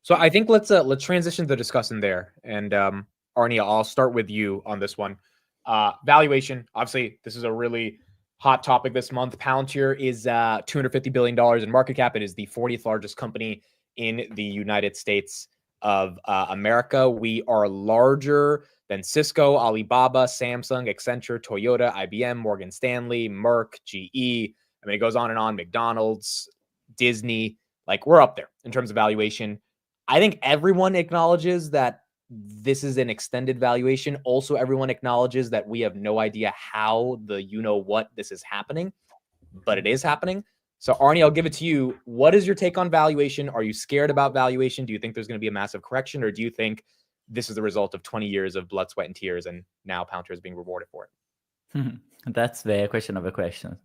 So I think let's transition to discussing there. And Arnie, I'll start with you on this one. Valuation. Obviously, this is a really hot topic this month. Palantir is $250 billion in market cap. It is the 40th largest company in the United States of America. We are larger than Cisco, Alibaba, Samsung, Accenture, Toyota, IBM, Morgan Stanley, Merck, GE. I mean, it goes on and on. McDonald's, Disney. Like, we're up there in terms of valuation. I think everyone acknowledges that this is an extended valuation. Also, everyone acknowledges that we have no idea how what this is happening, but it is happening. So, Arnie, I'll give it to you. What is your take on valuation? Are you scared about valuation? Do you think there's going to be a massive correction, or do you think this is the result of 20 years of blood, sweat, and tears, and now Palantir is being rewarded for it? That's the question of a question.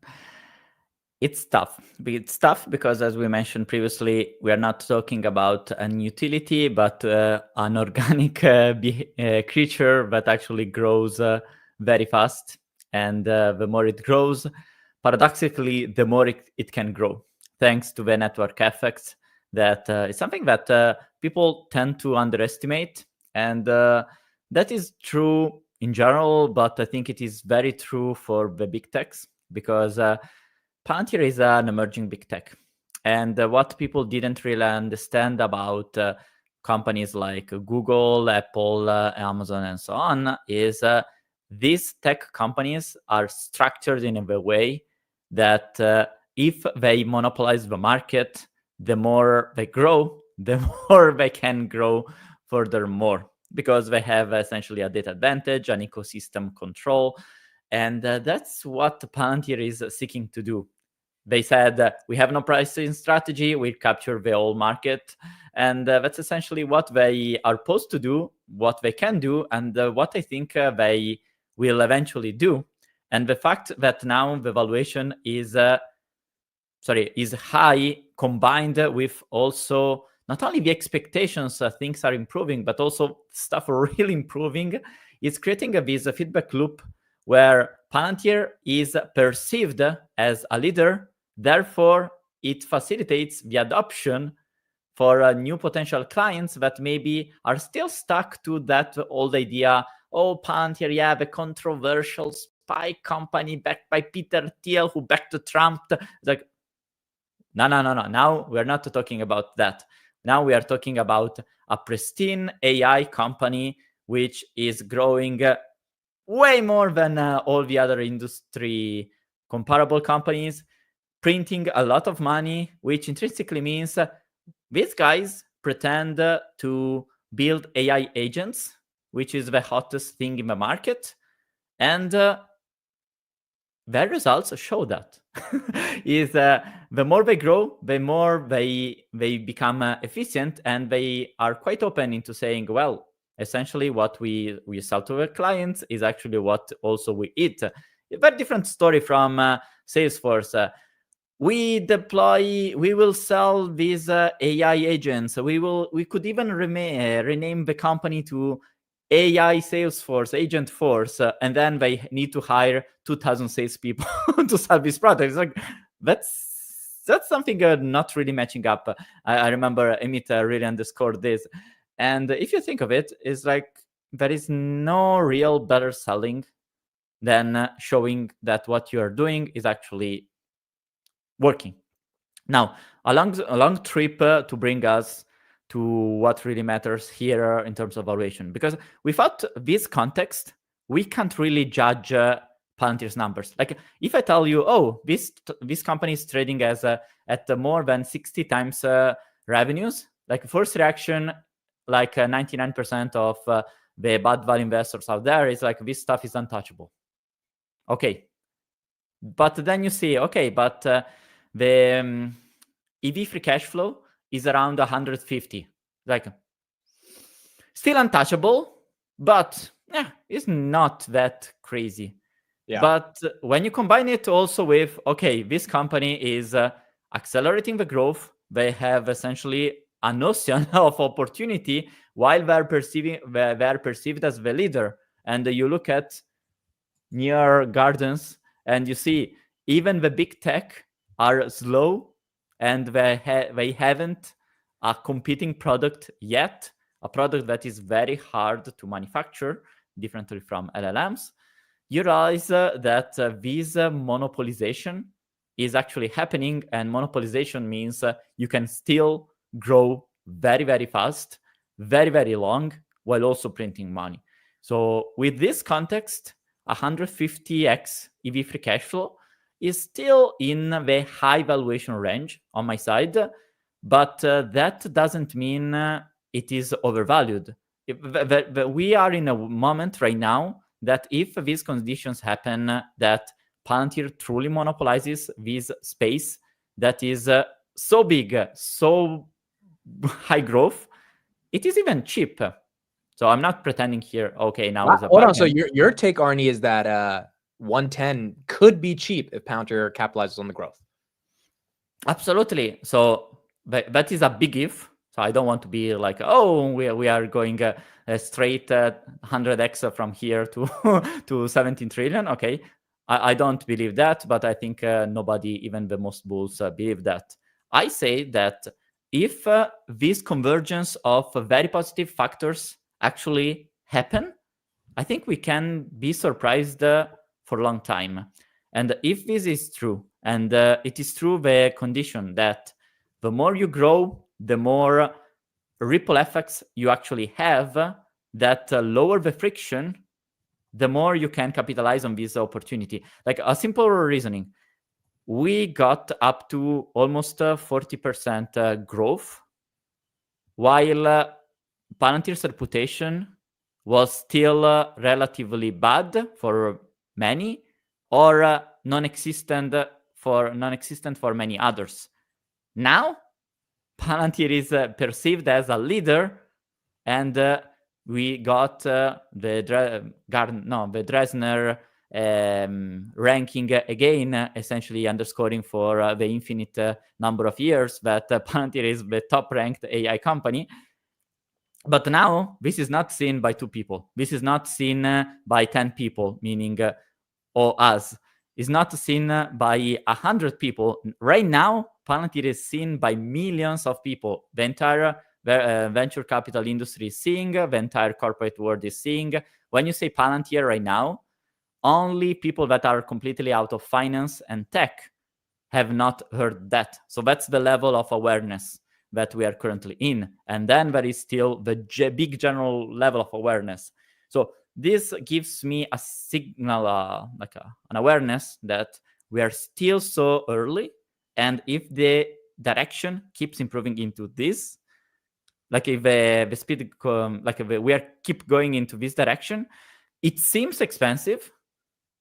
It's tough. It's tough because, as we mentioned previously, we are not talking about an utility, but an organic creature that actually grows very fast. And the more it grows, paradoxically, the more it can grow, thanks to the network effects. That is something that people tend to underestimate. And that is true in general, but I think it is very true for the big techs because Palantir is an emerging big tech. And what people didn't really understand about companies like Google, Apple, Amazon, and so on is these tech companies are structured in a way that if they monopolize the market, the more they grow, the more they can grow furthermore, because they have essentially a data advantage, an ecosystem control. And that's what Palantir is seeking to do. They said, we have no pricing strategy, we capture the whole market. And that's essentially what they are supposed to do, what they can do, and what I think they will eventually do. And the fact that now the valuation is high, combined with also not only the expectations things are improving, but also stuff are really improving, is creating this feedback loop where Palantir is perceived as a leader. Therefore, it facilitates the adoption for new potential clients that maybe are still stuck to that old idea. Oh, Palantir, yeah, the controversial spy company backed by Peter Thiel, who backed Trump. It's like, no. Now we're not talking about that. Now we are talking about a pristine AI company which is growing way more than all the other industry comparable companies, printing a lot of money, which intrinsically means these guys pretend to build AI agents, which is the hottest thing in the market. And their results show that. Is the more they grow, the more they become efficient, and they are quite open into saying, well, essentially what we sell to our clients is actually what also we eat. A very different story from Salesforce. We will sell these AI agents. We could even rename the company to AI Salesforce, Agent Force, and then they need to hire 2,000 salespeople to sell this product. It's like, that's something not really matching up. I remember Amit really underscored this. And if you think of it, it's like there is no real better selling than showing that what you are doing is actually working. Now, a long trip to bring us to what really matters here in terms of valuation, because without this context, we can't really judge Palantir's numbers. Like, if I tell you, oh, this company is trading at more than 60 times revenues, like first reaction, like 99% of the bad value investors out there is like, this stuff is untouchable. Okay. But then you see, okay, but the EV free cash flow is around 150. Like, still untouchable, but it's not that crazy. Yeah. But when you combine it also with, okay, this company is accelerating the growth, they have essentially a notion of opportunity while they're perceived as the leader. And you look at near gardens and you see even the big tech are slow and they haven't a competing product yet, a product that is very hard to manufacture, differently from LLMs, you realize that this monopolization is actually happening, and monopolization means you can still grow very, very fast, very, very long, while also printing money. So with this context, 150x EV free cash flow is still in the high valuation range on my side, but that doesn't mean it is overvalued. We are in a moment right now that if these conditions happen, that Palantir truly monopolizes this space that is so big, so high growth, it is even cheap. So I'm not pretending here, okay, now is a Hold on. bargain. So your take, Arnie, is that 110 could be cheap if Palantir capitalizes on the growth. Absolutely. So that is a big if. So I don't want to be like, oh, we are going straight 100x from here to to 17 trillion. Okay, I don't believe that, but I think nobody, even the most bulls, believe that. I say that if this convergence of very positive factors actually happen, I think we can be surprised for a long time. And if this is true, and it is true the condition that the more you grow, the more ripple effects you actually have that lower the friction, the more you can capitalize on this opportunity. Like a simple reasoning, we got up to almost 40% growth, while Palantir's reputation was still relatively bad for many, or non-existent for many others. Now, Palantir is perceived as a leader, and we got the Dresner ranking again, essentially underscoring for the infinite number of years that Palantir is the top-ranked AI company. But now, this is not seen by 2 people. This is not seen by 10 people, meaning us. It's not seen by 100 people. Right now, Palantir is seen by millions of people. The entire venture capital industry is seeing, the entire corporate world is seeing. When you say Palantir right now, only people that are completely out of finance and tech have not heard that. So that's the level of awareness that we are currently in. And then there is still the big general level of awareness. So this gives me a signal, an awareness that we are still so early. And if the direction keeps improving into this, like if the speed, if we keep going into this direction, it seems expensive,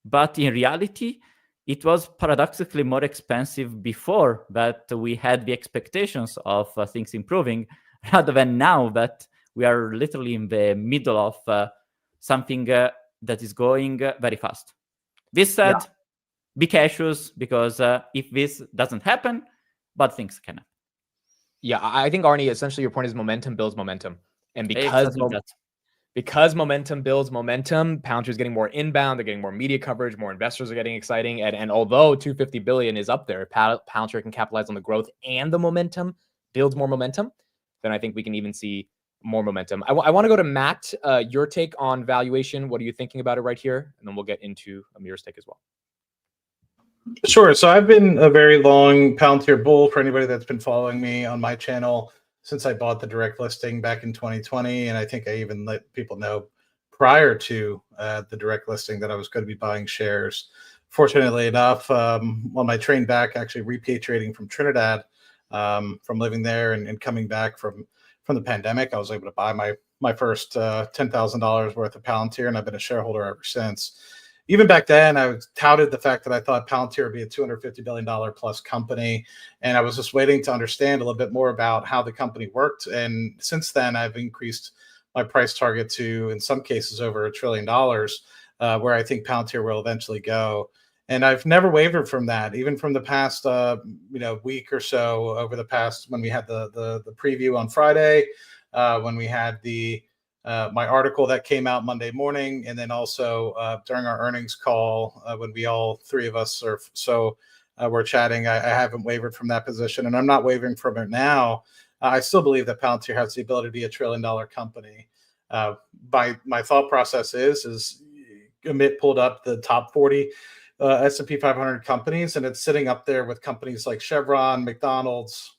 but in reality, it was paradoxically more expensive before that we had the expectations of things improving, rather than now that we are literally in the middle of something that is going very fast. This said, be cautious, because if this doesn't happen, bad things can happen. Yeah, I think, Arnie, essentially your point is momentum builds momentum. And because momentum builds momentum, Palantir is getting more inbound, they're getting more media coverage, more investors are getting exciting. And although 250 billion is up there, Palantir can capitalize on the growth and the momentum builds more momentum, then I think we can even see more momentum. I want to go to Matt, your take on valuation. What are you thinking about it right here? And then we'll get into Amir's take as well. Sure. So I've been a very long Palantir bull for anybody that's been following me on my channel since I bought the direct listing back in 2020. And I think I even let people know prior to the direct listing that I was going to be buying shares. Fortunately enough, on my train back, actually repatriating from Trinidad, from living there and coming back from the pandemic, I was able to buy my first $10,000 worth of Palantir, and I've been a shareholder ever since. Even back then, I touted the fact that I thought Palantir would be a $250 billion plus company. And I was just waiting to understand a little bit more about how the company worked. And since then, I've increased my price target to, in some cases, over $1 trillion, where I think Palantir will eventually go. And I've never wavered from that, even from the past week or so, over the past, when we had the preview on Friday, when we had my article that came out Monday morning, and then also during our earnings call when we all three of us were chatting. I haven't wavered from that position, and I'm not wavering from it now. I still believe that Palantir has the ability to be a $1 trillion company. My thought process is Amit pulled up the top 40 S&P 500 companies, and it's sitting up there with companies like Chevron, McDonald's,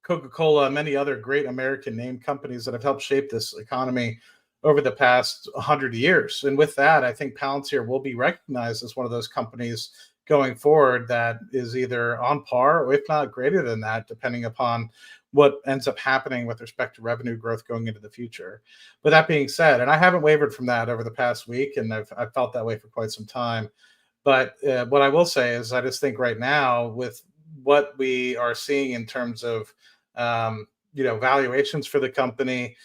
Coca-Cola, many other great American name companies that have helped shape this economy over the past 100 years. And with that, I think Palantir will be recognized as one of those companies going forward that is either on par or if not greater than that, depending upon what ends up happening with respect to revenue growth going into the future. But that being said, and I haven't wavered from that over the past week, and I've felt that way for quite some time. But what I will say is I just think right now with what we are seeing in terms of valuations for the company,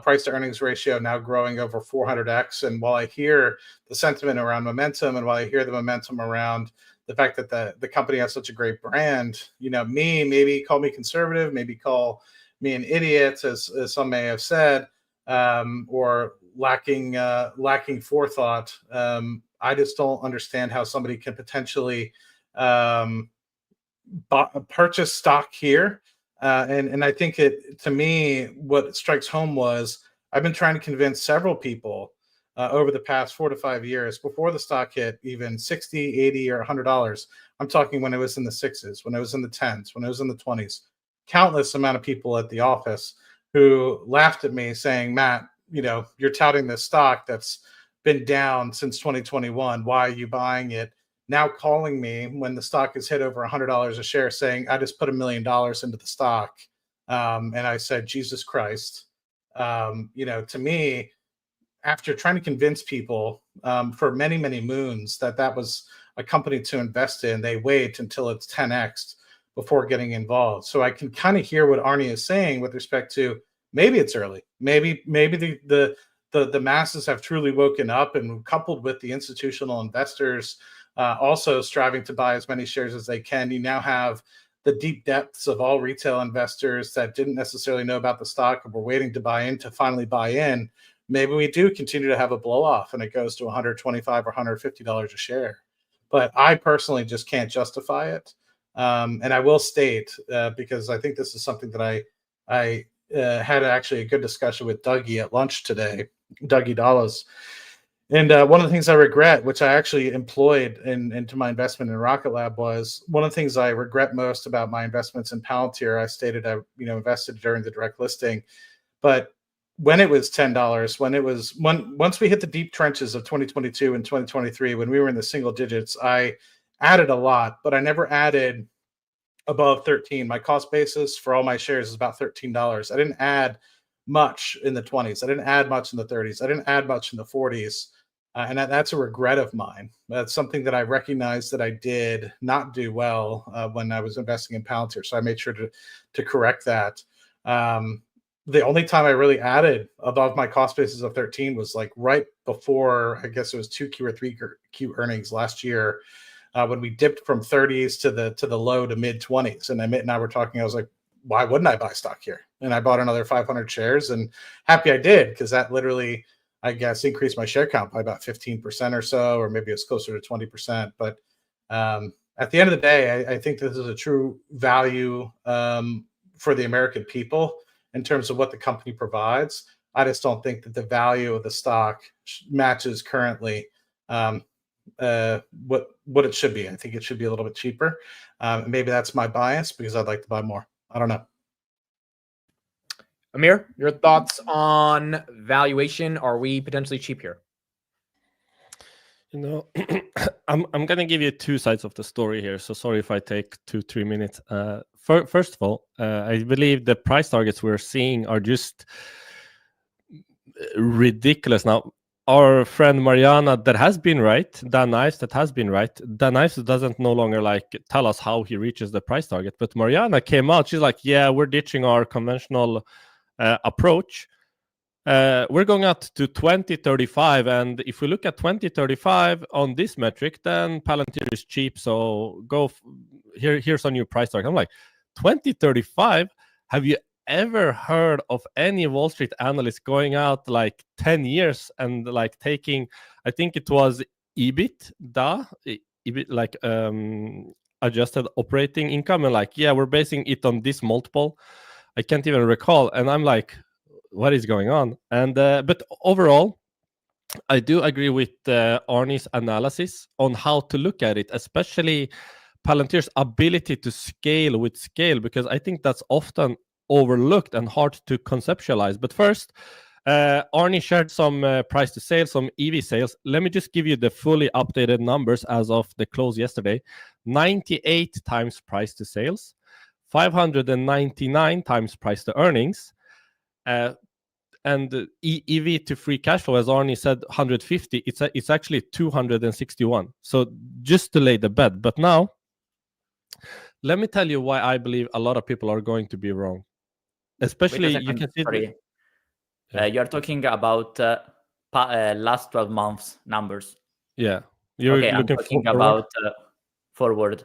price to earnings ratio now growing over 400x. And while I hear the sentiment around momentum, and while I hear the momentum around the fact that the company has such a great brand, maybe call me conservative, maybe call me an idiot, as some may have said, or lacking forethought. I just don't understand how somebody can potentially purchase stock here. And I think to me, what strikes home was I've been trying to convince several people over the past 4 to 5 years before the stock hit even 60, 80, or $100. I'm talking when it was in the 6s, when it was in the 10s, when it was in the 20s. Countless amount of people at the office who laughed at me saying, Matt, you're touting this stock that's been down since 2021. Why are you buying it? Now calling me when the stock has hit over $100 a share saying, I just put $1 million into the stock. And I said, Jesus Christ. To me, after trying to convince people for many, many moons that was a company to invest in, they wait until it's 10x before getting involved. So I can kind of hear what Arnie is saying with respect to maybe it's early. Maybe the masses have truly woken up, and coupled with the institutional investors also striving to buy as many shares as they can, you now have the deep depths of all retail investors that didn't necessarily know about the stock and were waiting to buy in to finally buy in. Maybe we do continue to have a blow off and it goes to $125 or $150 a share. But I personally just can't justify it. And I will state, because I think this is something that I had actually a good discussion with Dougie at lunch today, Dougie Dallas. And one of the things I regret, which I actually employed into my investment in Rocket Lab, was one of the things I regret most about my investments in Palantir. I stated I invested during the direct listing, but when it was $10, once we hit the deep trenches of 2022 and 2023, when we were in the single digits, I added a lot, but I never added above 13. My cost basis for all my shares is about $13. I didn't add much in the 20s. I didn't add much in the 30s. I didn't add much in the 40s. And that's a regret of mine. That's something that I recognize that I did not do well when I was investing in Palantir. So I made sure to correct that. The only time I really added above my cost basis of 13 was like right before, I guess it was 2Q or 3Q earnings last year, when we dipped from 30s to the low to mid 20s. And Amit and I were talking, I was like, why wouldn't I buy stock here? And I bought another 500 shares, and happy I did, because that literally, I guess, increased my share count by about 15% or so, or maybe it's closer to 20%. But at the end of the day, I think this is a true value for the American people in terms of what the company provides. I just don't think that the value of the stock matches currently what it should be. I think it should be a little bit cheaper. Maybe that's my bias, because I'd like to buy more. I don't know. Amir, your thoughts on valuation? Are we potentially cheap here? I'm going to give you two sides of the story here. So sorry if I take 2-3 minutes. First of all, I believe the price targets we're seeing are just ridiculous. Now, our friend Mariana, that has been right, Dan Ives, that has been right. Dan Ives doesn't no longer tell us how he reaches the price target. But Mariana came out. She's like, yeah, we're ditching our conventional approach. We're going out to 2035, and if we look at 2035 on this metric, then Palantir is cheap. So here's a new price target. I'm like, 2035? Have you ever heard of any Wall Street analyst going out 10 years and taking, I think it was EBITDA, adjusted operating income, and yeah, we're basing it on this multiple. I can't even recall. And I'm like, what is going on? And but overall, I do agree with Arnie's analysis on how to look at it, especially Palantir's ability to scale with scale, because I think that's often overlooked and hard to conceptualize. But first, Arnie shared some price to sales, some EV sales. Let me just give you the fully updated numbers as of the close yesterday. 98 times price to sales, 599 times price to earnings, and EV to free cash flow, as Arnie said, 150. It's actually 261. So just to lay the bed. But now, let me tell you why I believe a lot of people are going to be wrong. Especially, you can see. Sorry. Yeah. You're talking about last 12 months numbers. Yeah. You're okay, looking I'm talking forward? about forward.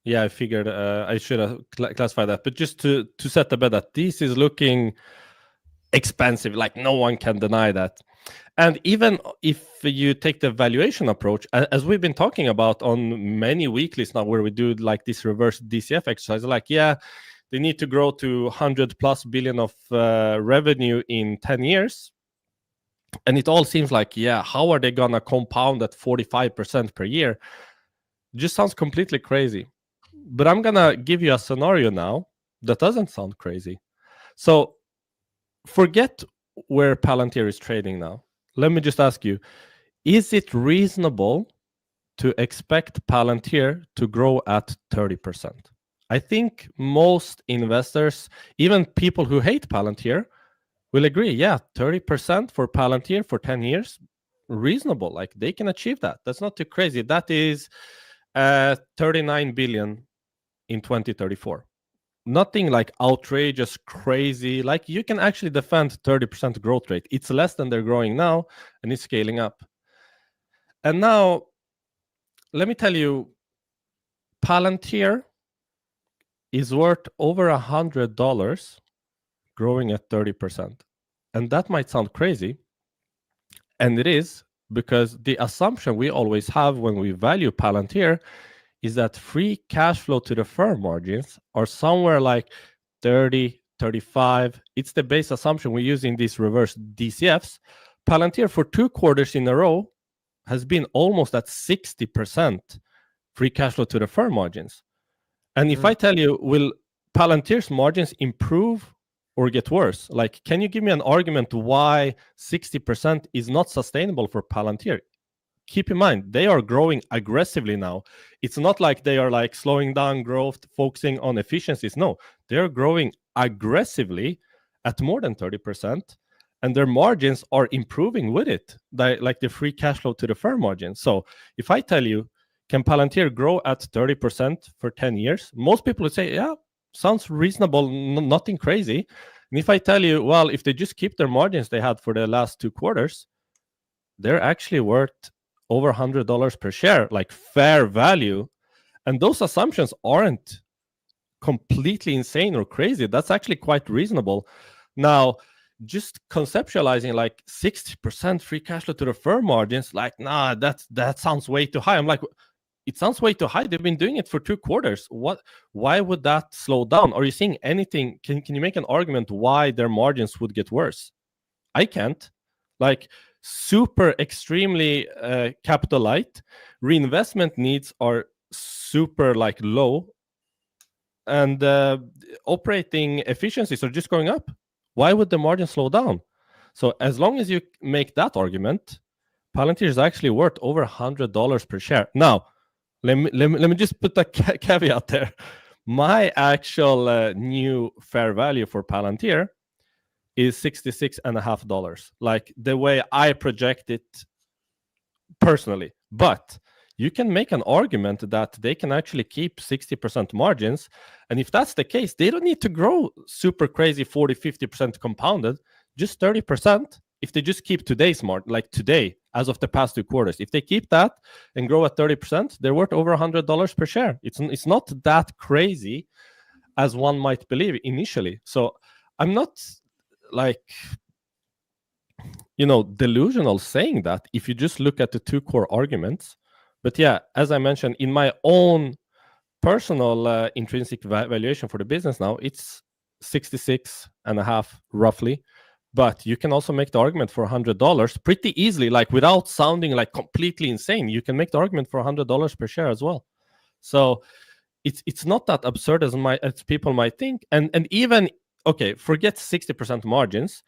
Yeah, I figured I should have classified that. But just to set the bed that this is looking expensive, like no one can deny that. And even if you take the valuation approach, as we've been talking about on many weeklies now, where we do like this reverse DCF exercise, like, yeah, they need to grow to 100+ billion of revenue in 10 years. And it all seems like, yeah, how are they going to compound at 45% per year? Just sounds completely crazy. But I'm going to give you a scenario now that doesn't sound crazy. So forget where Palantir is trading now. Let me just ask you, is it reasonable to expect Palantir to grow at 30%? I think most investors, even people who hate Palantir, will agree, yeah, 30% for Palantir for 10 years, reasonable. Like they can achieve that. That's not too crazy. That is 39 billion in 2034. Nothing like outrageous, crazy. Like you can actually defend 30% growth rate. It's less than they're growing now, and it's scaling up. And now, let me tell you, Palantir is worth over $100 growing at 30%. And that might sound crazy. And it is, because the assumption we always have when we value Palantir is that free cash flow to the firm margins are somewhere like 30, 35. It's the base assumption we use in these reverse DCFs. Palantir for 2 quarters in a row has been almost at 60% free cash flow to the firm margins. And if I tell you, will Palantir's margins improve or get worse? Like, can you give me an argument why 60% is not sustainable for Palantir? Keep in mind, they are growing aggressively now. It's not like they are like slowing down growth, focusing on efficiencies. No, they're growing aggressively at more than 30%, and their margins are improving with it, like the free cash flow to the firm margin. So if I tell you, can Palantir grow at 30% for 10 years? Most people would say, yeah, sounds reasonable, nothing crazy. And if I tell you, well, if they just keep their margins they had for the last 2 quarters, they're actually worth over $100 per share, like fair value. And those assumptions aren't completely insane or crazy. That's actually quite reasonable. Now, just conceptualizing like 60% free cash flow to the firm margins, like, nah, that sounds way too high. I'm like, it sounds way too high. They've been doing it for 2 quarters. Why would that slow down? Are you seeing anything? Can you make an argument why their margins would get worse? I can't. Like, super extremely capital light, reinvestment needs are super like low, and operating efficiencies are just going up. Why would the margin slow down? So as long as you make that argument, Palantir is actually worth over $100 per share. Now, let me just put a caveat there. My actual new fair value for Palantir is $66.50, like the way I project it personally. But you can make an argument that they can actually keep 60% margins. And if that's the case, they don't need to grow super crazy 40, 50% compounded, just 30%. If they just keep today's margin, like today, as of the past 2 quarters, if they keep that and grow at 30%, they're worth over $100 per share. It's not that crazy as one might believe initially. So I'm not like, delusional saying that if you just look at the 2 core arguments. But yeah, as I mentioned, in my own personal intrinsic valuation for the business now, it's 66.5 roughly. But you can also make the argument for $100 pretty easily, like without sounding like completely insane. You can make the argument for $100 per share as well. So it's not that absurd as people might think. And even, okay, forget 60% margins.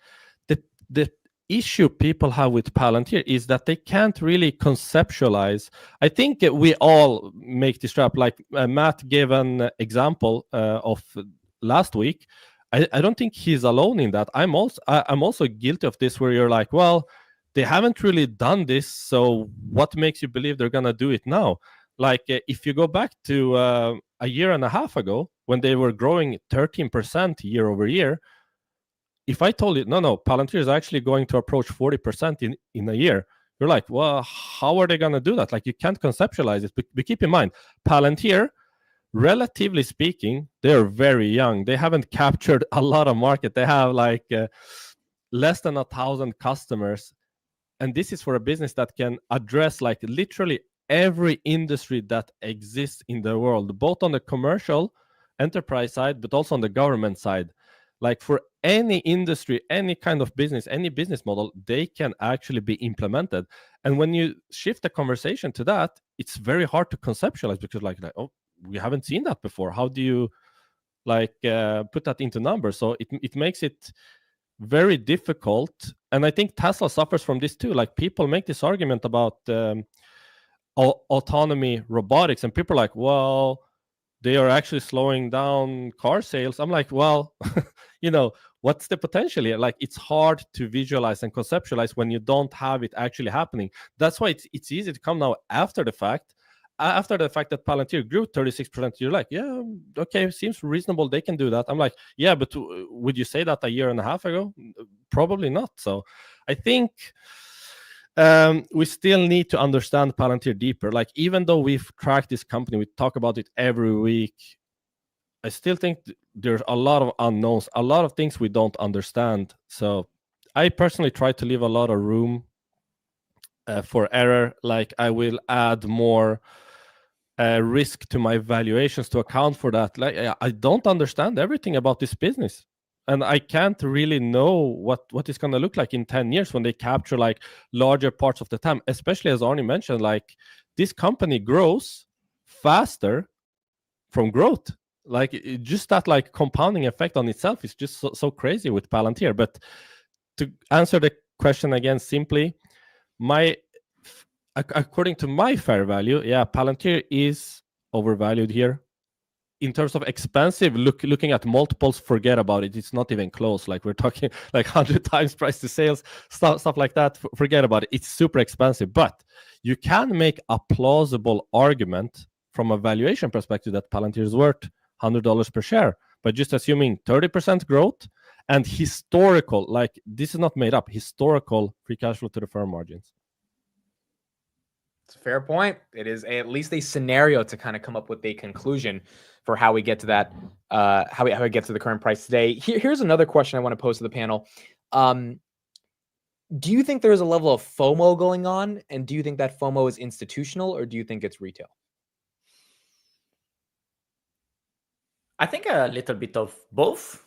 The issue people have with Palantir is that they can't really conceptualize. I think we all make this trap. Like Matt gave an example of last week. I don't think he's alone in that. I'm also guilty of this, where you're like, well, they haven't really done this, so what makes you believe they're gonna do it now? Like if you go back to a year and a half ago, when they were growing 13% year over year, if I told you, no, Palantir is actually going to approach 40% in a year, you're like, well, how are they gonna do that? Like, you can't conceptualize it. But keep in mind, Palantir, relatively speaking, they're very young. They haven't captured a lot of market. They have like less than 1,000 customers. And this is for a business that can address like literally every industry that exists in the world, both on the commercial enterprise side, but also on the government side. Like for any industry, any kind of business, any business model, they can actually be implemented. And when you shift the conversation to that, it's very hard to conceptualize, because like oh, we haven't seen that before. How do you like put that into numbers? So it makes it very difficult. And I think Tesla suffers from this too. Like people make this argument about autonomy robotics, and people are like, well, they are actually slowing down car sales. I'm like, well, what's the potential here? Like, it's hard to visualize and conceptualize when you don't have it actually happening. That's why it's easy to come now after the fact that Palantir grew 36%. You're like, yeah, okay, seems reasonable. They can do that. I'm like, yeah, but would you say that a year and a half ago? Probably not. So I think we still need to understand Palantir deeper. Like, even though we've tracked this company, we talk about it every week, I still think there's a lot of unknowns, a lot of things we don't understand. So I personally try to leave a lot of room for error. Like, I will add more risk to my valuations to account for that. Like, I don't understand everything about this business, and I can't really know what it's going to look like in 10 years when they capture like larger parts of the TAM, especially as Arnie mentioned, like this company grows faster from growth. Like just that like compounding effect on itself is just so crazy with Palantir. But to answer the question again simply, according to my fair value, yeah, Palantir is overvalued here. In terms of expensive, looking at multiples, forget about it. It's not even close. Like we're talking like 100 times price to sales, stuff like that. Forget about it. It's super expensive. But you can make a plausible argument from a valuation perspective that Palantir is worth $100 per share, but just assuming 30% growth and historical, like this is not made up, historical free cash flow to the firm margins. It's a fair point. It is at least a scenario to kind of come up with a conclusion for how we get to that, how we get to the current price today. Here's another question I want to pose to the panel. Do you think there's a level of FOMO going on? And do you think that FOMO is institutional, or do you think it's retail? I think a little bit of both,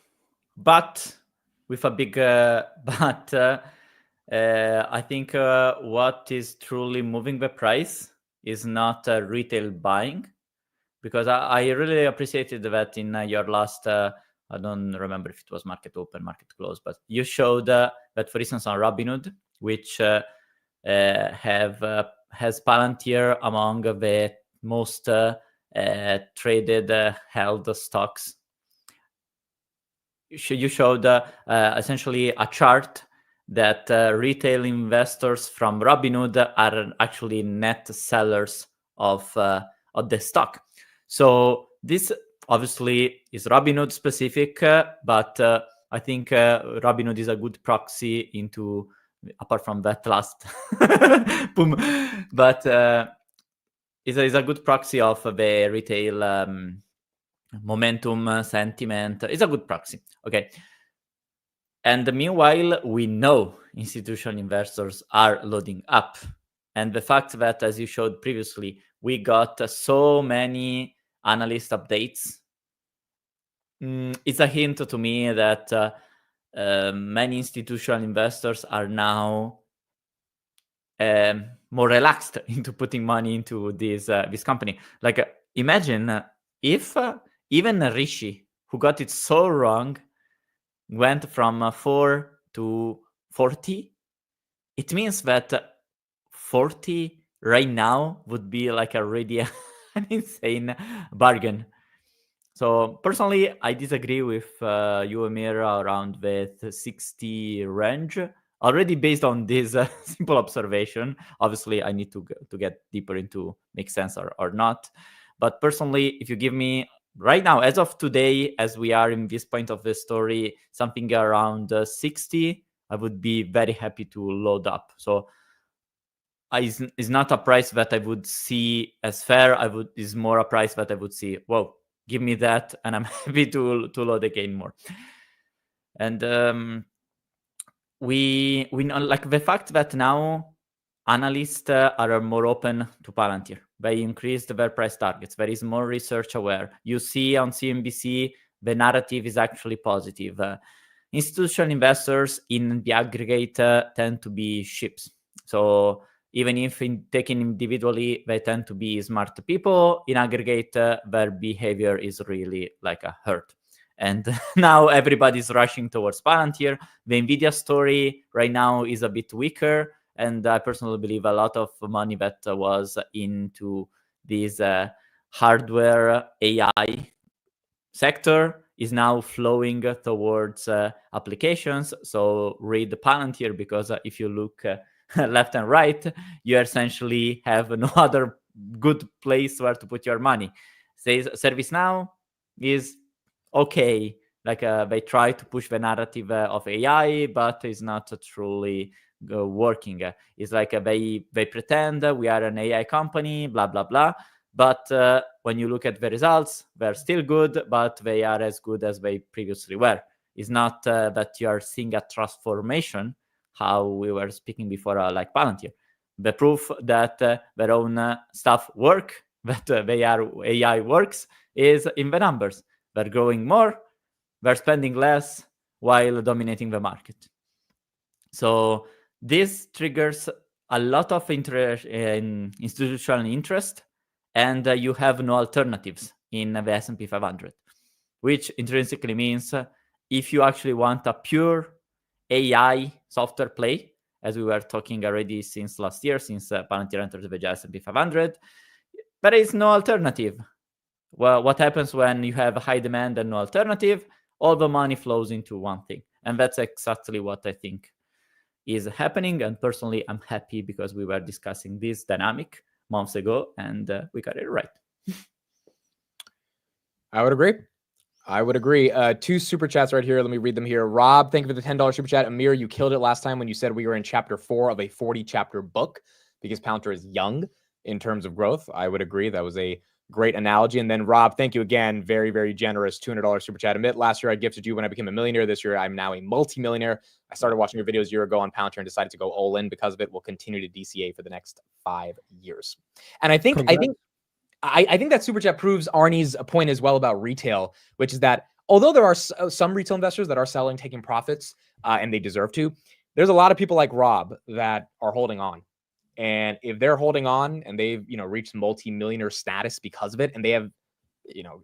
but with a big but. I think what is truly moving the price is not retail buying, because I really appreciated that in your last, I don't remember if it was market open, market close, but you showed that, for instance, on Robinhood, which has Palantir among the most traded held stocks. You showed essentially a chart that retail investors from Robinhood are actually net sellers of the stock. So this obviously is Robinhood specific, but I think Robinhood is a good proxy into, apart from that last boom, but is a good proxy of the retail momentum sentiment. It's a good proxy. Okay. And meanwhile, we know institutional investors are loading up. And the fact that, as you showed previously, we got so many analyst updates it's a hint to me that many institutional investors are now more relaxed into putting money into this company. Like, imagine if even Rishi, who got it so wrong, went from 4 to 40. It means that 40 right now would be like already an insane bargain. So personally, I disagree with you, Amir, around the 60 range. Already based on this simple observation. Obviously, I need to get deeper into make sense or not. But personally, if you give me right now, as of today, as we are in this point of the story, something around 60, I would be very happy to load up. So is not a price that I would see as fair. Is more a price that I would see, whoa, give me that, and I'm happy to load again more. And we know, like, the fact that now analysts are more open to Palantir. They increased their price targets. There is more research aware. You see on CNBC, the narrative is actually positive. Institutional investors in the aggregate tend to be ships. So even if taken individually, they tend to be smart people. In aggregate, their behavior is really like a herd. And now everybody's rushing towards Palantir. The NVIDIA story right now is a bit weaker. And I personally believe a lot of money that was into this hardware AI sector is now flowing towards applications. So read Palantir, because if you look left and right, you essentially have no other good place where to put your money. ServiceNow is okay. Like they try to push the narrative of AI, but it's not truly working. It's like they pretend we are an AI company, blah, blah, blah. But when you look at the results, they're still good, but they are as good as they previously were. It's not that you are seeing a transformation, how we were speaking before, like Palantir. The proof that their own stuff work, that their AI works, is in the numbers. They're growing more, they're spending less while dominating the market. So this triggers a lot of interest in institutional interest, and you have no alternatives in the S&P 500, which intrinsically means if you actually want a pure AI software play, as we were talking already since last year, since Palantir entered the S&P 500, there is no alternative. Well, what happens when you have high demand and no alternative? All the money flows into one thing. And that's exactly what I think is happening. And personally, I'm happy because we were discussing this dynamic months ago, and we got it right. I would agree. 2 super chats right here. Let me read them here. Rob, thank you for the $10 super chat. Amir, you killed it last time when you said we were in chapter 4 of a 40-chapter book, because Palantir is young in terms of growth. I would agree. That was a great analogy. And then Rob, thank you again. Very, very generous $200 super chat. Admit, last year I gifted you when I became a millionaire. This year I'm now a multimillionaire. I started watching your videos a year ago on Palantir and decided to go all in because of it. We'll continue to DCA for the next 5 years. And I think that super chat proves Arnie's point as well about retail, which is that although there are some retail investors that are selling, taking profits, and they deserve to, there's a lot of people like Rob that are holding on. And if they're holding on and they've, reached multi-millionaire status because of it, and they have,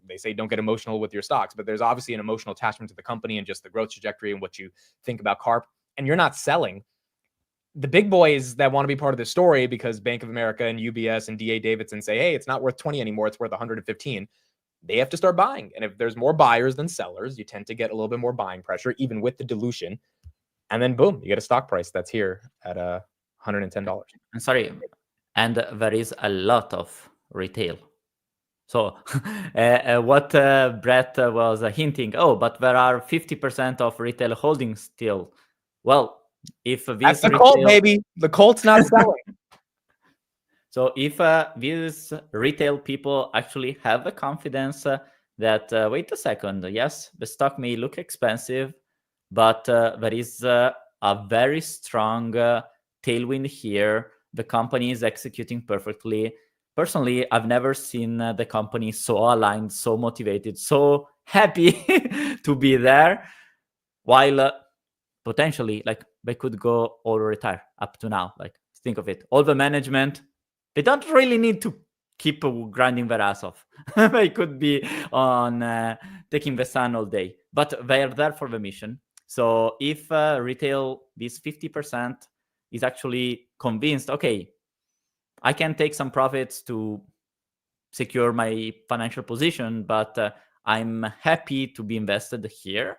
they say don't get emotional with your stocks, but there's obviously an emotional attachment to the company and just the growth trajectory and what you think about CARP, and you're not selling. The big boys that want to be part of the story, because Bank of America and UBS and DA Davidson say, hey, it's not worth 20 anymore, it's worth 115. They have to start buying. And if there's more buyers than sellers, you tend to get a little bit more buying pressure, even with the dilution. And then boom, you get a stock price that's here at $110. I'm sorry. And there is a lot of retail. So what Brett was hinting, but there are 50% of retail holdings still. Well, if this that's the cult, baby. The cult's not selling. So if these retail people actually have the confidence that, wait a second, yes, the stock may look expensive, but there is a very strong tailwind here. The company is executing perfectly. Personally, I've never seen the company so aligned, so motivated, so happy to be there, while potentially like they could go or retire up to now. Like think of it, all the management, they don't really need to keep grinding their ass off. They could be on taking the sun all day, but they are there for the mission. So if retail, this 50% is actually convinced, okay, I can take some profits to secure my financial position, but I'm happy to be invested here.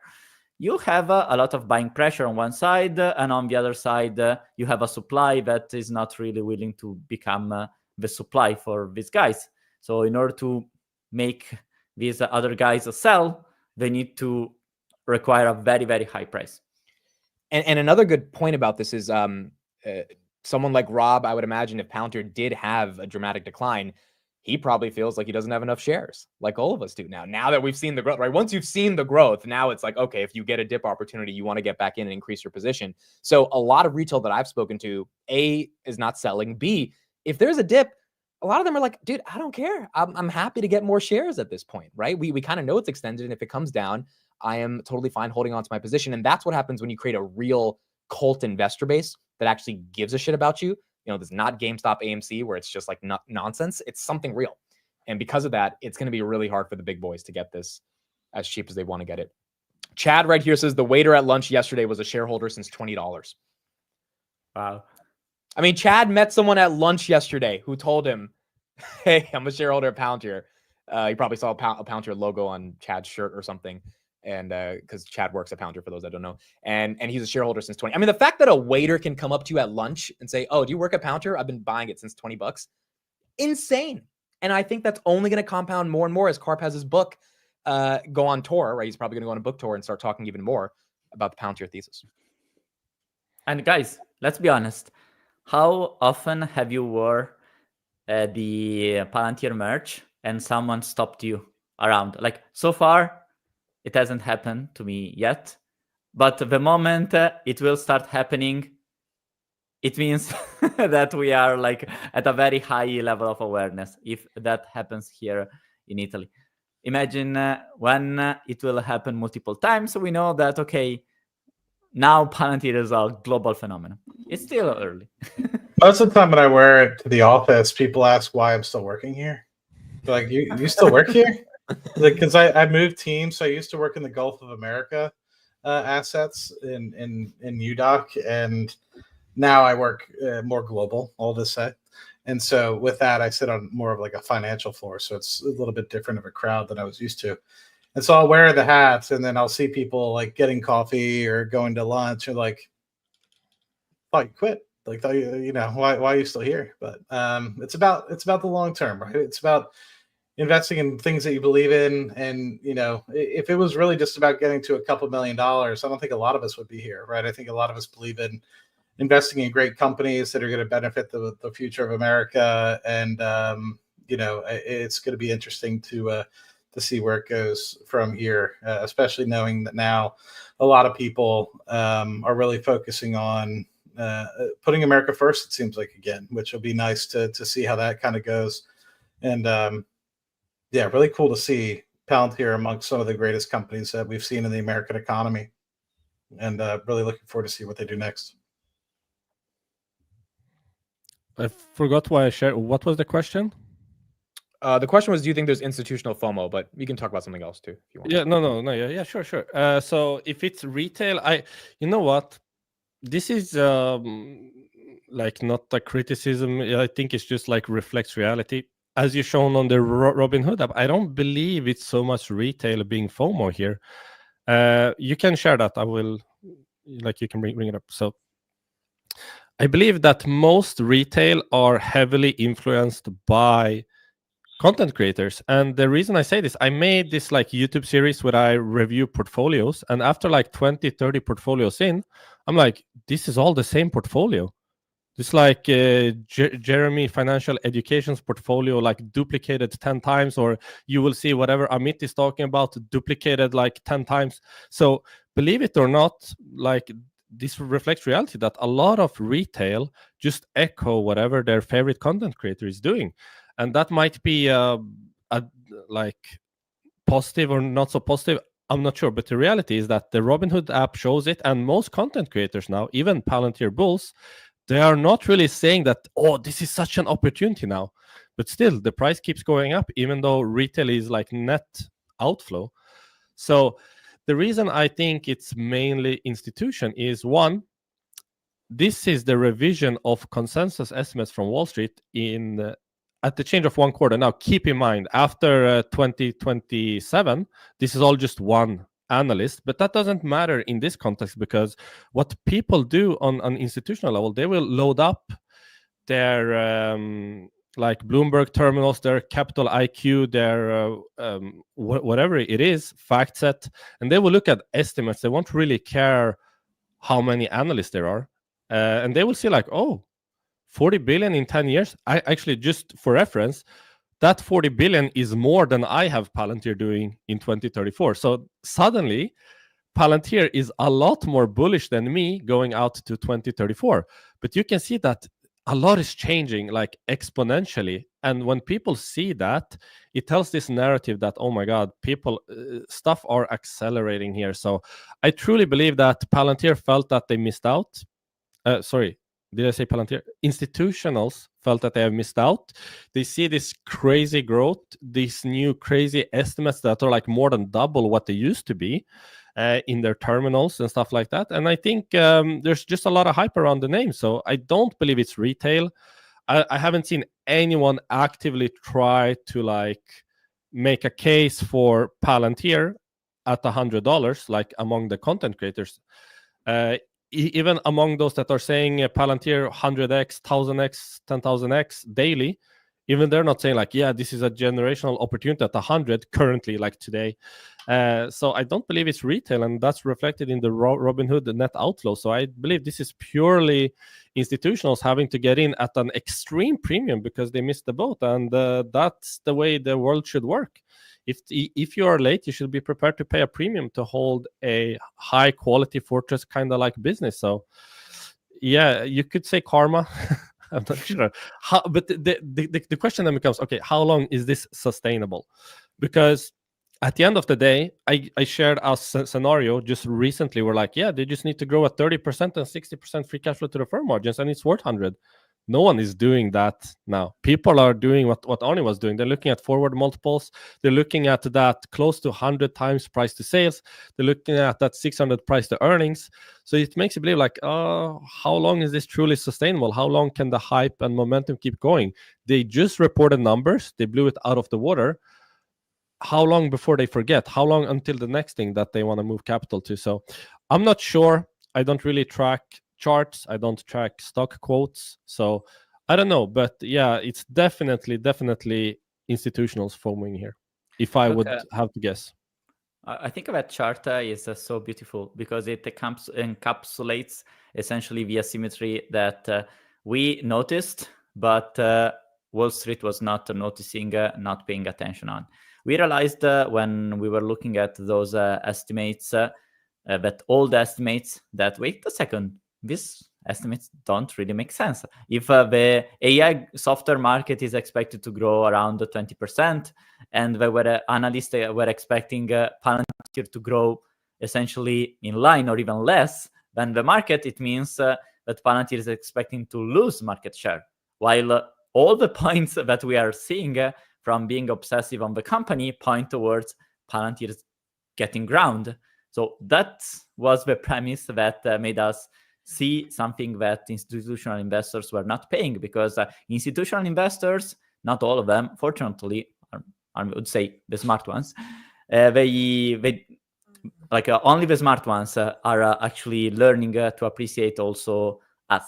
You have a lot of buying pressure on one side, and on the other side, you have a supply that is not really willing to become the supply for these guys. So in order to make these other guys sell, they need to require a very, very high price. And another good point about this is someone like Rob, I would imagine if Palantir did have a dramatic decline, he probably feels like he doesn't have enough shares, like all of us do now. Now that we've seen the growth, right? Once you've seen the growth, now it's like, okay, if you get a dip opportunity, you want to get back in and increase your position. So a lot of retail that I've spoken to, A, is not selling. B, if there's a dip, a lot of them are like, dude, I don't care. I'm happy to get more shares at this point, right? We kind of know it's extended. And if it comes down, I am totally fine holding on to my position. And that's what happens when you create a real cult investor base that actually gives a shit about you. You know, there's not GameStop, AMC, where it's just like nonsense. It's something real. And because of that, it's going to be really hard for the big boys to get this as cheap as they want to get it. Chad right here says the waiter at lunch yesterday was a shareholder since $20. Wow. I mean, Chad met someone at lunch yesterday who told him, hey, I'm a shareholder at Palantir. You probably saw a Palantir logo on Chad's shirt or something. And because Chad works at Palantir, for those that don't know, and he's a shareholder since 20. I mean, the fact that a waiter can come up to you at lunch and say, "Oh, do you work at Palantir? I've been buying it since $20." Insane. And I think that's only going to compound more and more as Karp has his book go on tour. Right, he's probably going to go on a book tour and start talking even more about the Palantir thesis. And guys, let's be honest. How often have you wore the Palantir merch and someone stopped you around? Like so far, it hasn't happened to me yet, but the moment it will start happening, it means that we are like at a very high level of awareness. If that happens here in Italy, imagine when it will happen multiple times. We know that, okay, now Palantir is a global phenomenon. It's still early. Most of the time when I wear it to the office, people ask why I'm still working here. They're like, you still work here? Like, because I moved teams. So I used to work in the Gulf of America assets in UDOC, and now I work more global, all to say. And so with that, I sit on more of like a financial floor. So it's a little bit different of a crowd than I was used to. And so I'll wear the hats, and then I'll see people like getting coffee or going to lunch, or like, "Oh, you quit? Like, you know, why are you still here?" But it's about the long term, right? It's about investing in things that you believe in. And, you know, if it was really just about getting to a couple $1 million, I don't think a lot of us would be here, right? I think a lot of us believe in investing in great companies that are going to benefit the future of America. And, you know, it's going to be interesting to see where it goes from here, especially knowing that now a lot of people are really focusing on putting America first, it seems like, again, which will be nice to see how that kind of goes. And, yeah, really cool to see Palantir amongst some of the greatest companies that we've seen in the American economy, and really looking forward to see what they do next. I forgot why I shared. What was the question? The question was, do you think there's institutional FOMO? But you can talk about something else too, if you want. Yeah, no, yeah, sure. So if it's retail, you know what? This is like not a criticism. I think it's just like reflects reality. As you shown on the Robinhood app, I don't believe it's so much retail being FOMO here. You can share that. I will, like, you can bring it up. So I believe that most retail are heavily influenced by content creators. And the reason I say this, I made this like YouTube series where I review portfolios. And after like 20, 30 portfolios in, I'm like, this is all the same portfolio. It's like Jeremy Financial Education's portfolio, like duplicated 10 times, or you will see whatever Amit is talking about duplicated like 10 times. So believe it or not, like this reflects reality that a lot of retail just echo whatever their favorite content creator is doing. And that might be like positive or not so positive, I'm not sure. But the reality is that the Robinhood app shows it, and most content creators now, even Palantir bulls, they are not really saying that, oh, this is such an opportunity now. But still, the price keeps going up, even though retail is like net outflow. So the reason I think it's mainly institution is, one, this is the revision of consensus estimates from Wall Street in at the change of 1 quarter. Now, keep in mind, after 2027, this is all just one analyst, but that doesn't matter in this context, because what people do on an institutional level, they will load up their like Bloomberg terminals, their Capital IQ, their whatever it is, FactSet, and they will look at estimates. They won't really care how many analysts there are. And they will see like, oh, 40 billion in 10 years. I actually, just for reference, that 40 billion is more than I have Palantir doing in 2034. So suddenly, Palantir is a lot more bullish than me going out to 2034. But you can see that a lot is changing like exponentially. And when people see that, it tells this narrative that, oh my God, people, stuff are accelerating here. So I truly believe that Palantir felt that they missed out. Sorry, did I say Palantir? Institutionals felt that they have missed out. They see this crazy growth, these new crazy estimates that are like more than double what they used to be in their terminals and stuff like that. And I think there's just a lot of hype around the name. So I don't believe it's retail. I haven't seen anyone actively try to like make a case for Palantir at $100, like among the content creators. Even among those that are saying Palantir 100x, 1000x, 10,000x daily, even they're not saying like, yeah, this is a generational opportunity at 100 currently, like today. So I don't believe it's retail, and that's reflected in the Robinhood net outflow. So I believe this is purely institutionals having to get in at an extreme premium because they missed the boat, and that's the way the world should work. If you are late, you should be prepared to pay a premium to hold a high quality fortress kind of like business. So yeah, you could say karma. I'm not sure but the question then becomes, okay, how long is this sustainable? Because at the end of the day, I shared a scenario just recently where like, yeah, they just need to grow at 30% and 60% free cash flow to the firm margins, and it's worth 100. No one is doing that now. People are doing what Arnie was doing. They're looking at forward multiples. They're looking at that close to 100 times price to sales. They're looking at that 600 price to earnings. So it makes you believe like, oh, how long is this truly sustainable? How long can the hype and momentum keep going? They just reported numbers. They blew it out of the water. How long before they forget? How long until the next thing that they want to move capital to? So I'm not sure. I don't really track charts. I don't track stock quotes. So I don't know. But yeah, it's definitely institutionals following here, if I would have to guess. I think that chart is so beautiful because it encapsulates essentially the asymmetry that we noticed, but Wall Street was not noticing, not paying attention on. We realized when we were looking at those estimates, that old estimates, that wait a second, these estimates don't really make sense. If the AI software market is expected to grow around 20%, and analysts were expecting Palantir to grow essentially in line or even less than the market, it means that Palantir is expecting to lose market share. While all the points that we are seeing from being obsessive on the company point towards Palantir getting ground. So that was the premise that made us see something that institutional investors were not paying, because institutional investors, not all of them, fortunately, I would say the smart ones, they like only the smart ones are actually learning to appreciate also us.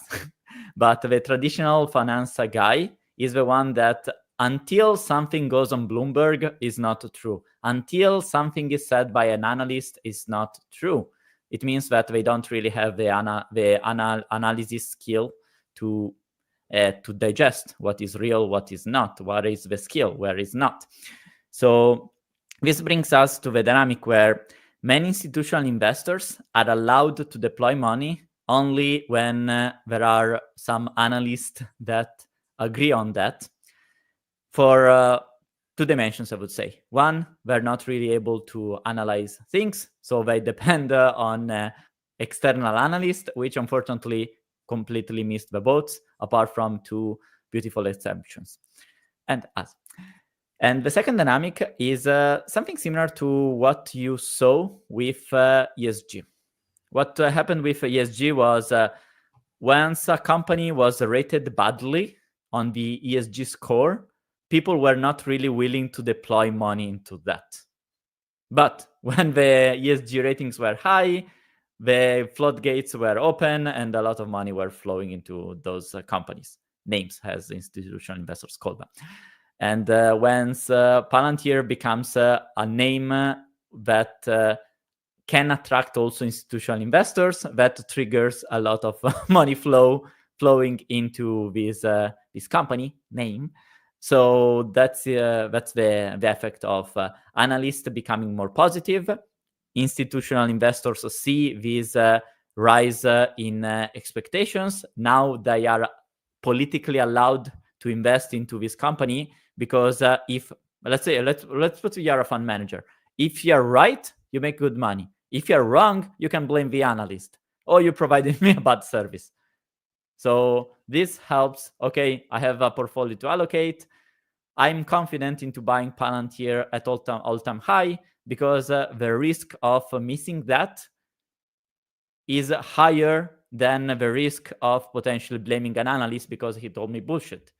But the traditional finance guy is the one that until something goes on Bloomberg is not true. Until something is said by an analyst is not true. It means that they don't really have the analysis skill to digest what is real, what is not, what is the skill, where is not. So this brings us to the dynamic where many institutional investors are allowed to deploy money only when there are some analysts that agree on that. For two dimensions, I would say. One, they're not really able to analyze things, so they depend on external analysts, which unfortunately completely missed the boats, apart from two beautiful exceptions, and us. And the second dynamic is something similar to what you saw with ESG. What happened with ESG was once a company was rated badly on the ESG score, people were not really willing to deploy money into that. But when the ESG ratings were high, the floodgates were open and a lot of money were flowing into those companies. Names, as institutional investors call them. And once Palantir becomes a name that can attract also institutional investors, that triggers a lot of money flowing into this company name. So that's the effect of analysts becoming more positive. Institutional investors see this rise in expectations. Now they are politically allowed to invest into this company, because if let's put you're a fund manager. If you're right, you make good money. If you're wrong, you can blame the analyst, or you provided me a bad service. So this helps. Okay, I have a portfolio to allocate. I'm confident into buying Palantir at all-time high, because the risk of missing that is higher than the risk of potentially blaming an analyst because he told me bullshit.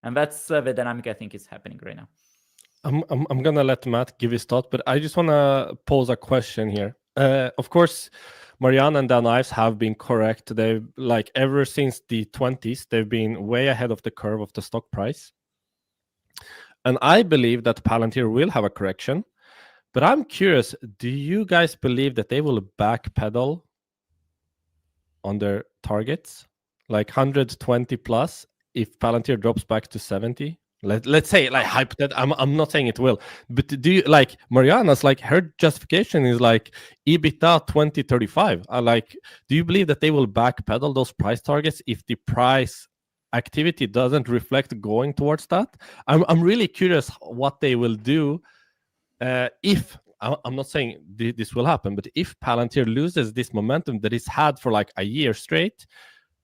And that's the dynamic I think is happening right now. I'm gonna let Matt give his thought, but I just wanna pose a question here. Of course, Mariana and Dan Ives have been correct. They've, like, ever since the 20s, they've been way ahead of the curve of the stock price. And I believe that Palantir will have a correction. But I'm curious, do you guys believe that they will backpedal on their targets, like 120 plus, if Palantir drops back to 70? Let's say, like, hypothetical. I'm not saying it will, but do you, like, Mariana's, like, her justification is like EBITDA 2035. Like, do you believe that they will backpedal those price targets if the price activity doesn't reflect going towards that? I'm really curious what they will do if, I'm not saying this will happen, but if Palantir loses this momentum that it's had for like a year straight,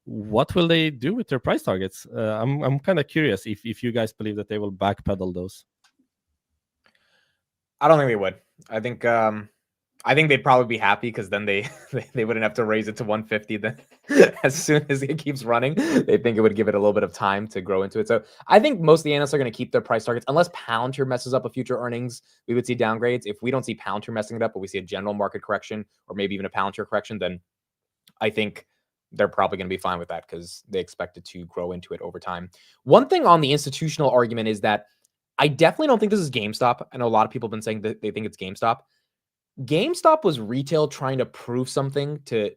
what will they do with their price targets? I'm kind of curious if you guys believe that they will backpedal those. I don't think they would. I think they'd probably be happy, because then they wouldn't have to raise it to 150 then as soon as it keeps running. They think it would give it a little bit of time to grow into it. So I think most of the analysts are going to keep their price targets. Unless Palantir messes up a future earnings, we would see downgrades. If we don't see Palantir messing it up, but we see a general market correction or maybe even a Palantir correction, then I think they're probably going to be fine with that, because they expect it to grow into it over time. One thing on the institutional argument is that I definitely don't think this is GameStop. I know a lot of people have been saying that they think it's GameStop. GameStop was retail trying to prove something to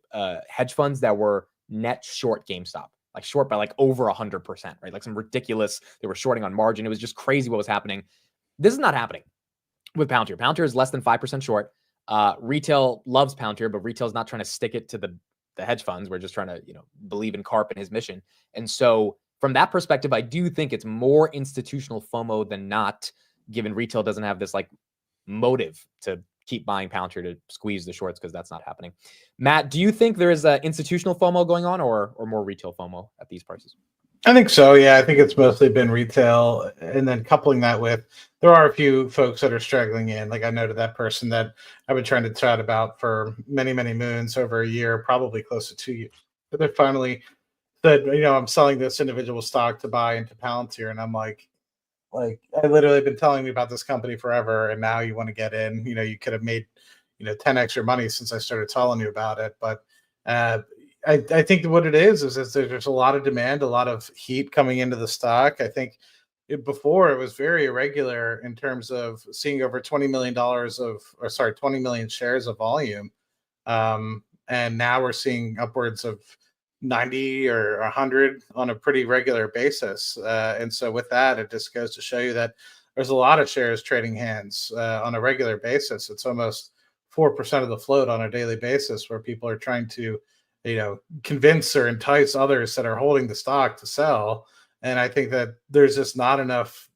hedge funds that were net short GameStop, like short by like over 100%, right? Like some ridiculous, they were shorting on margin. It was just crazy what was happening. This is not happening with Palantir. Palantir is less than 5% short. Retail loves Palantir, but retail is not trying to stick it to the hedge funds. We're just trying to, believe in Karp and his mission. And so from that perspective, I do think it's more institutional FOMO than not, given retail doesn't have this like motive to keep buying Palantir to squeeze the shorts, because that's not happening. Matt, do you think there is institutional FOMO going on, or more retail FOMO at these prices? I think so. Yeah, I think it's mostly been retail, and then coupling that with, there are a few folks that are struggling in. Like I noted that person that I've been trying to chat about for many, many moons, over a year, probably close to 2 years. But they finally said, I'm selling this individual stock to buy into Palantir, and I'm like, I literally have been telling you about this company forever, and now you want to get in. You could have made 10x your money since I started telling you about it. But I think what it is there's a lot of demand, a lot of heat coming into the stock. I think before it was very irregular in terms of seeing over $20 million 20 million shares of volume. And now we're seeing upwards of 90 or 100 on a pretty regular basis. And so with that, it just goes to show you that there's a lot of shares trading hands on a regular basis. It's almost 4% of the float on a daily basis, where people are trying to, convince or entice others that are holding the stock to sell. And I think that there's just not enough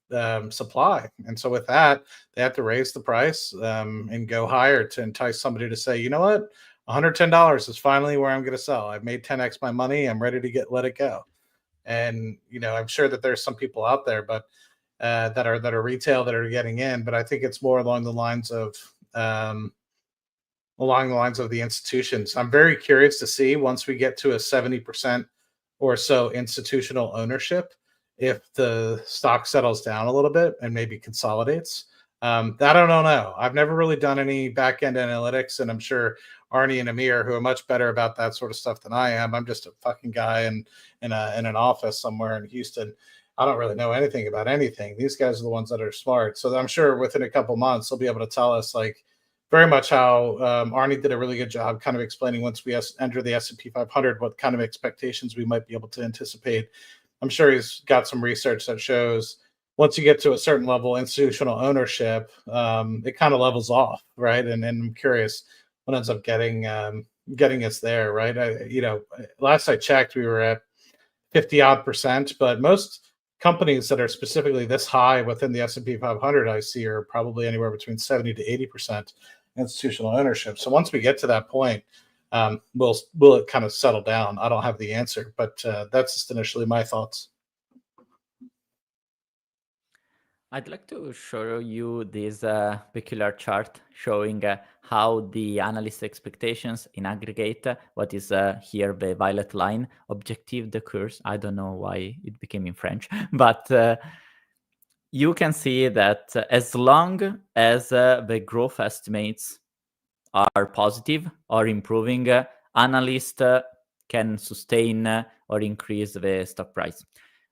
supply. And so with that, they have to raise the price and go higher to entice somebody to say, you know what, $110 is finally where I'm going to sell. I've made 10x my money. I'm ready to let it go. And I'm sure that there's some people out there, but that are retail that are getting in. But I think it's more along the lines of the institutions. I'm very curious to see, once we get to a 70% or so institutional ownership, if the stock settles down a little bit and maybe consolidates. That I don't know. I've never really done any back-end analytics, and I'm sure Arnie and Amir, who are much better about that sort of stuff than I am. I'm just a fucking guy in an office somewhere in Houston. I don't really know anything about anything. These guys are the ones that are smart. So I'm sure within a couple months, they'll be able to tell us, like, very much how Arnie did a really good job kind of explaining, once we enter the S&P 500, what kind of expectations we might be able to anticipate. I'm sure he's got some research that shows once you get to a certain level institutional ownership, it kind of levels off, right? And I'm curious what ends up getting us there, right? Last I checked, we were at 50-odd%, but most companies that are specifically this high within the S&P 500 I see are probably anywhere between 70 to 80% institutional ownership. So once we get to that point, will it kind of settle down? I don't have the answer, but that's just initially my thoughts. I'd like to show you this peculiar chart showing how the analyst expectations in aggregate, what is here the violet line, objective de course. I don't know why it became in French, but you can see that as long as the growth estimates are positive or improving, analysts can sustain or increase the stock price.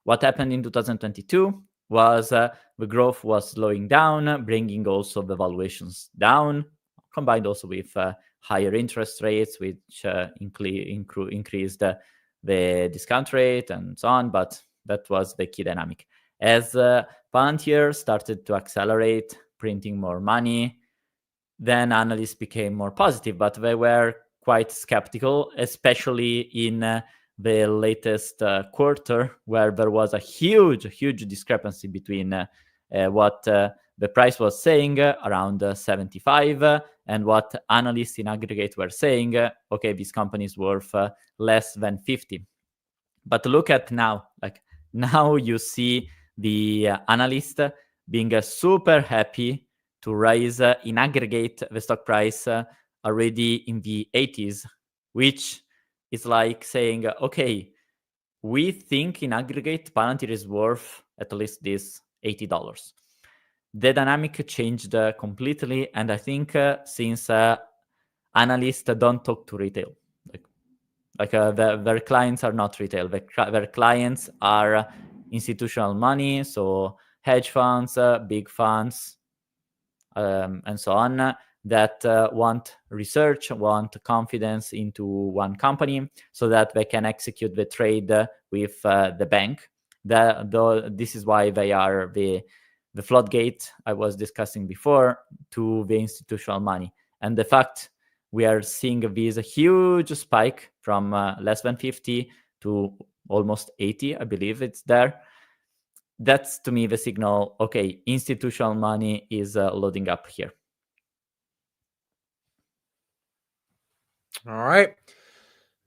What happened in 2022 was the growth was slowing down, bringing also the valuations down, combined also with higher interest rates, which increased the discount rate and so on. But that was the key dynamic. As Palantir started to accelerate, printing more money, then analysts became more positive, but they were quite skeptical, especially in the latest quarter, where there was a huge discrepancy between what the price was saying, around 75, and what analysts in aggregate were saying, okay, this company is worth less than 50. But look at now, like now you see the analyst being super happy to raise in aggregate the stock price already in the 80s, which is like saying, okay, we think in aggregate Palantir is worth at least this $80. The dynamic changed completely, and I think since analysts don't talk to retail, their clients are not retail, their clients are institutional money, so hedge funds, big funds, and so on, that want research, want confidence into one company so that they can execute the trade with the bank. This is why they are the floodgate I was discussing before to the institutional money. And the fact we are seeing this huge spike from less than 50 to almost 80, I believe it's there. That's to me the signal, okay, institutional money is loading up here. All right.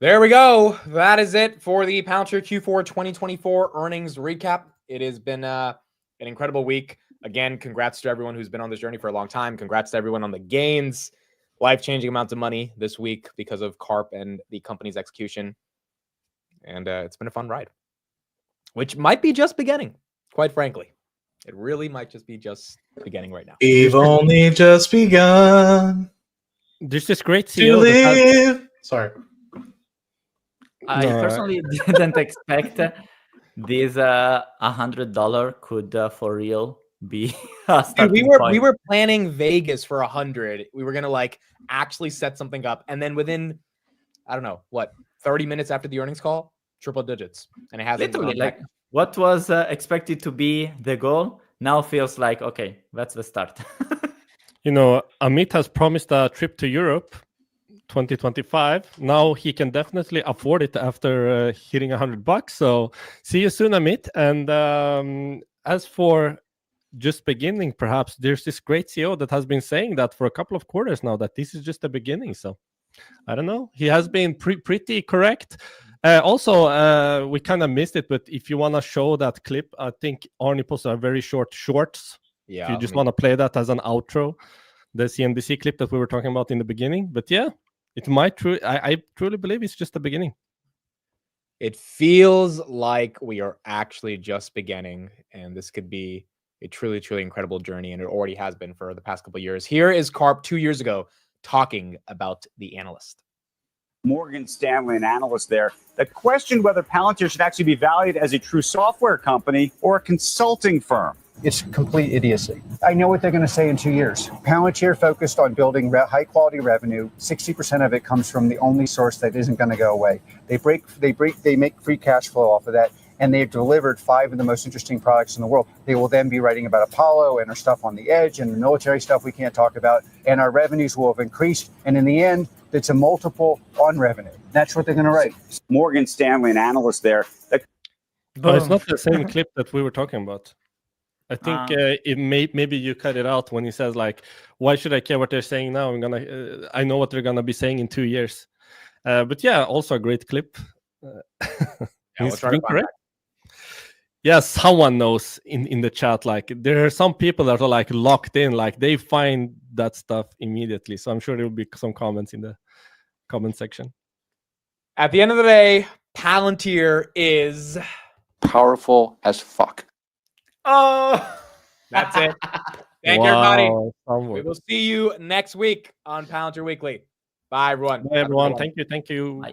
There we go. That is it for the Palantir Q4 2024 earnings recap. It has been an incredible week. Again, congrats to everyone who's been on this journey for a long time. Congrats to everyone on the gains. Life-changing amounts of money this week because of CARP and the company's execution. And it's been a fun ride, which might be just beginning, quite frankly. It really might just be just beginning right now. We've only just begun. There's this great to CEO that has, live. Sorry. I personally didn't expect this $100 could for real be a starting Dude, point. we were planning Vegas for 100. We were gonna like actually set something up, and then within, I don't know what, 30 minutes after the earnings call, triple digits, and it hasn't. Literally, like what was expected to be the goal now feels like, okay, that's the start. you know, Amit has promised a trip to Europe 2025. Now he can definitely afford it after hitting $100. So see you soon, Amit. And as for just beginning. Perhaps there's this great CEO that has been saying that for a couple of quarters now, that this is just the beginning. So I don't know. He has been pretty correct. Also, we kind of missed it, but if you want to show that clip, I think Arnie posted a very short shorts. Yeah. If you just want to play that as an outro, the CNBC clip that we were talking about in the beginning. But yeah, it might I truly believe it's just the beginning. It feels like we are actually just beginning, and this could be a truly, truly incredible journey, and it already has been for the past couple of years. Here is Karp 2 years ago talking about the analyst. Morgan Stanley, an analyst there, that questioned whether Palantir should actually be valued as a true software company or a consulting firm. It's complete idiocy. I know what they're going to say in 2 years. Palantir focused on building high quality revenue. 60% of it comes from the only source that isn't going to go away. They make free cash flow off of that, and they've delivered 5 of the most interesting products in the world. They will then be writing about Apollo and our stuff on the edge and the military stuff we can't talk about, and our revenues will have increased. And in the end, it's a multiple on revenue. That's what they're going to write. Morgan Stanley, an analyst there, that But it's not the same clip that we were talking about. I think maybe you cut it out when he says like, "Why should I care what they're saying now? I know what they're gonna be saying in 2 years." But yeah, also a great clip. We'll try to find that. Yeah, someone knows in the chat. Like there are some people that are like locked in, like they find that stuff immediately. So I'm sure there will be some comments in the comment section. At the end of the day, Palantir is powerful as fuck. Oh, that's it. Thank you, everybody. Somewhere. We will see you next week on Palantir Weekly. Bye, everyone. Bye, everyone. Thank you. Bye.